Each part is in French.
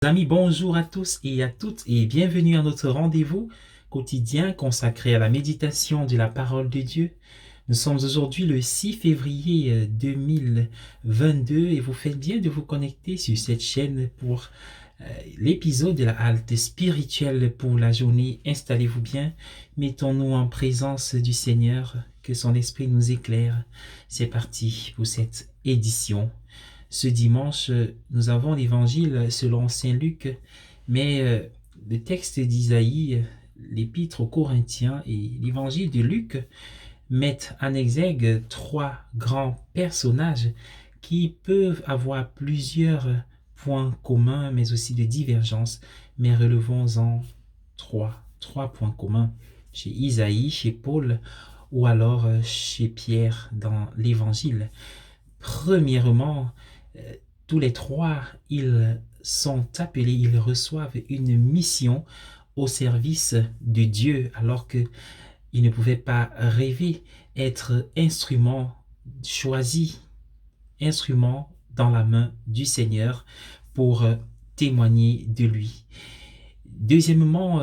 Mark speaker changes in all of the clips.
Speaker 1: Amis, bonjour à tous et à toutes et bienvenue à notre rendez-vous quotidien consacré à la méditation de la parole de Dieu. Nous sommes aujourd'hui le 6 février 2022 et vous faites bien de vous connecter sur cette chaîne pour l'épisode de la halte spirituelle pour la journée. Installez-vous bien, mettons-nous en présence du Seigneur, que son esprit nous éclaire. C'est parti pour cette édition. Ce dimanche, nous avons l'évangile selon Saint Luc, mais le texte d'Isaïe, l'épître aux Corinthiens et l'évangile de Luc mettent en exergue trois grands personnages qui peuvent avoir plusieurs points communs, mais aussi de divergences, mais relevons-en trois points communs chez Isaïe, chez Paul ou alors chez Pierre dans l'évangile. Premièrement, tous les trois, ils sont appelés, ils reçoivent une mission au service de Dieu, alors qu'ils ne pouvaient pas rêver être instruments choisis, instruments dans la main du Seigneur pour témoigner de lui. Deuxièmement,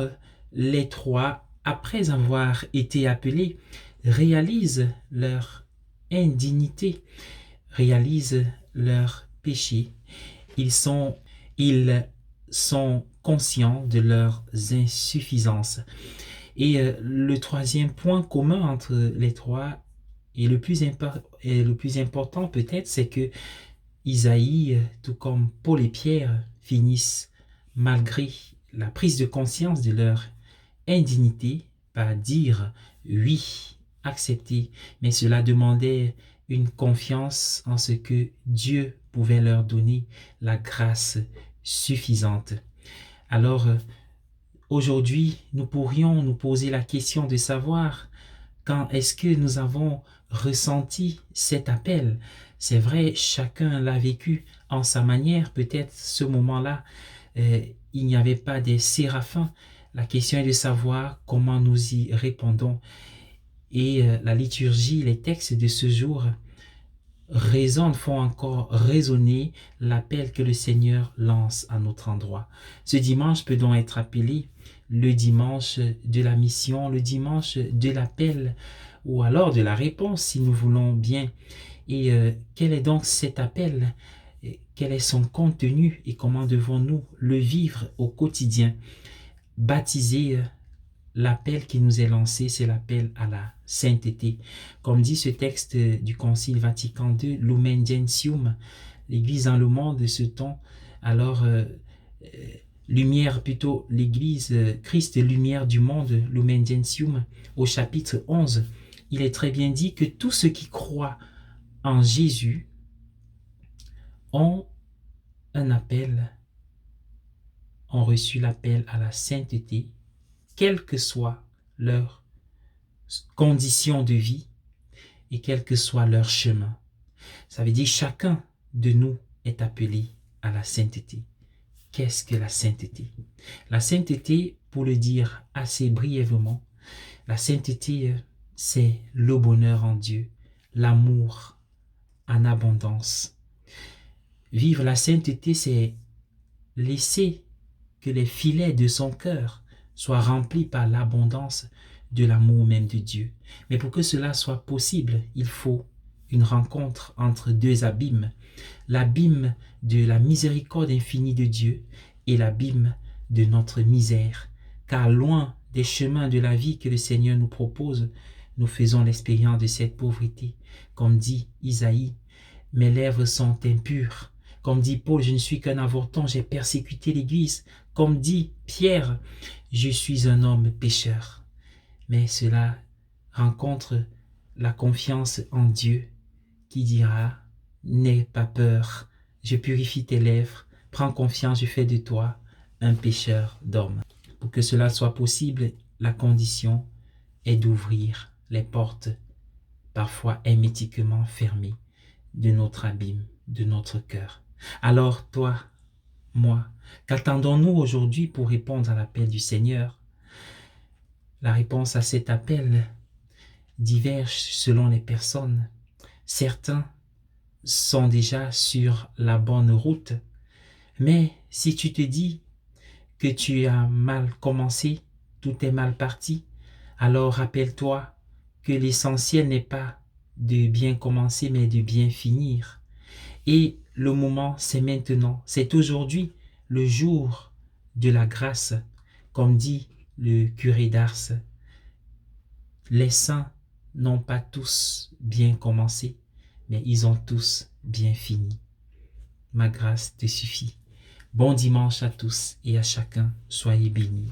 Speaker 1: les trois, après avoir été appelés, réalisent leur indignité, réalisent leur péché. Ils sont conscients de leurs insuffisances. Et le troisième point commun entre les trois et le plus important peut-être, c'est que Isaïe, tout comme Paul et Pierre, finissent malgré la prise de conscience de leur indignité par dire oui, accepter, mais cela demandait une confiance en ce que Dieu pouvait leur donner, la grâce suffisante. Alors, aujourd'hui, nous pourrions nous poser la question de savoir quand est-ce que nous avons ressenti cet appel. C'est vrai, chacun l'a vécu en sa manière. Peut-être ce moment-là, il n'y avait pas des séraphins. La question est de savoir comment nous y répondons. Et la liturgie, les textes de ce jour font encore résonner l'appel que le Seigneur lance à notre endroit. Ce dimanche peut donc être appelé le dimanche de la mission, le dimanche de l'appel, ou alors de la réponse si nous voulons bien. Et quel est donc cet appel? Quel est son contenu et comment devons-nous le vivre au quotidien? Baptiser, l'appel qui nous est lancé, c'est l'appel à la sainteté. Comme dit ce texte du Concile Vatican II, Lumen Gentium, l'Église dans le monde de ce temps, alors lumière plutôt, l'Église, Christ lumière du monde, Lumen Gentium, au chapitre 11, il est très bien dit que tous ceux qui croient en Jésus ont un appel, ont reçu l'appel à la sainteté, quelle que soit leur condition de vie et quel que soit leur chemin. Ça veut dire chacun de nous est appelé à la sainteté. Qu'est-ce que la sainteté? La sainteté, pour le dire assez brièvement, la sainteté, c'est le bonheur en Dieu, l'amour en abondance. Vivre la sainteté, c'est laisser que les filets de son cœur soient remplis par l'abondance de l'amour même de Dieu. Mais pour que cela soit possible, il faut une rencontre entre deux abîmes. L'abîme de la miséricorde infinie de Dieu et l'abîme de notre misère. Car loin des chemins de la vie que le Seigneur nous propose, nous faisons l'expérience de cette pauvreté. Comme dit Isaïe, mes lèvres sont impures. Comme dit Paul, je ne suis qu'un avorton, j'ai persécuté l'Église. Comme dit Pierre, je suis un homme pécheur. Mais cela rencontre la confiance en Dieu qui dira, n'aie pas peur, je purifie tes lèvres, prends confiance, je fais de toi un pécheur d'homme. Pour que cela soit possible, la condition est d'ouvrir les portes, parfois hermétiquement fermées, de notre abîme, de notre cœur. Alors toi, moi, qu'attendons-nous aujourd'hui pour répondre à l'appel du Seigneur? La réponse à cet appel diverge selon les personnes. Certains sont déjà sur la bonne route, mais si tu te dis que tu as mal commencé, tout est mal parti, alors rappelle-toi que l'essentiel n'est pas de bien commencer, mais de bien finir. Et le moment, c'est maintenant, c'est aujourd'hui, le jour de la grâce, comme dit le curé d'Ars. Les saints n'ont pas tous bien commencé, mais ils ont tous bien fini. Ma grâce te suffit. Bon dimanche à tous et à chacun. Soyez bénis.